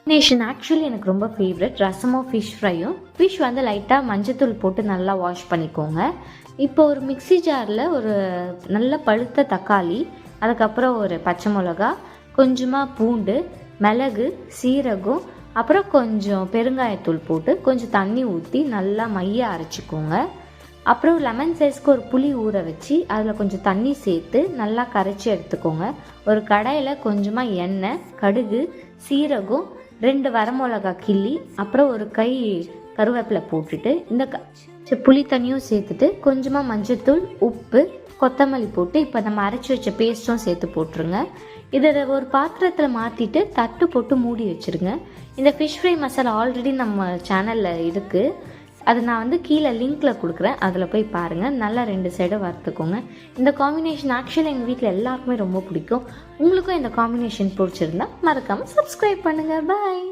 Actually எனக்கு ரொம்ப favourite ரசமும் ஃபிஷ் ஃப்ரையும். ஃபிஷ் வந்து லைட்டாக மஞ்சத்தூள் போட்டு நல்லா வாஷ் பண்ணிக்கோங்க. இப்போ ஒரு மிக்ஸி ஜாரில் ஒரு நல்ல பழுத்த தக்காளி, அதுக்கப்புறம் ஒரு பச்சை மிளகா, கொஞ்சமாக பூண்டு, மிளகு, சீரகம், அப்புறம் கொஞ்சம் பெருங்காயத்தூள் போட்டு கொஞ்சம் தண்ணி ஊற்றி நல்லா மைய அரைச்சிக்கோங்க. அப்புறம் லெமன் சைஸ்க்கு ஒரு புளி ஊற வச்சு அதில் கொஞ்சம் தண்ணி சேர்த்து நல்லா கரைச்சி எடுத்துக்கோங்க. ஒரு கடாயில் கொஞ்சமாக எண்ணெய், கடுகு, சீரகம், 2 வரமிளகா கிள்ளி, அப்புறம் ஒரு கை கருவேப்பிலை போட்டுட்டு இந்த புளி தண்ணியும் சேர்த்துட்டு கொஞ்சமாக மஞ்சத்தூள், உப்பு, கொத்தமல்லி போட்டு இப்போ நம்ம அரைச்சி வச்ச பேஸ்ட்டும் சேர்த்து போட்டுருங்க. இதை ஒரு பாத்திரத்தில் மாற்றிட்டு தட்டு போட்டு மூடி வச்சுருங்க. இந்த ஃபிஷ் ஃப்ரை மசாலா ஆல்ரெடி நம்ம சேனலில் இருக்குது. அது நான் வந்து கீழே லிங்க்கில் கொடுக்குறேன், அதில் போய் பாருங்கள். நல்லா 2 சைடும் வறுத்துக்கோங்க. இந்த காம்பினேஷன் ஆக்சுவலி எங்கள் வீட்டில் எல்லாருக்குமே ரொம்ப பிடிக்கும். உங்களுக்கும் இந்த காம்பினேஷன் பிடிச்சிருந்தா மறக்காமல் சப்ஸ்கிரைப் பண்ணுங்கள். பாய்.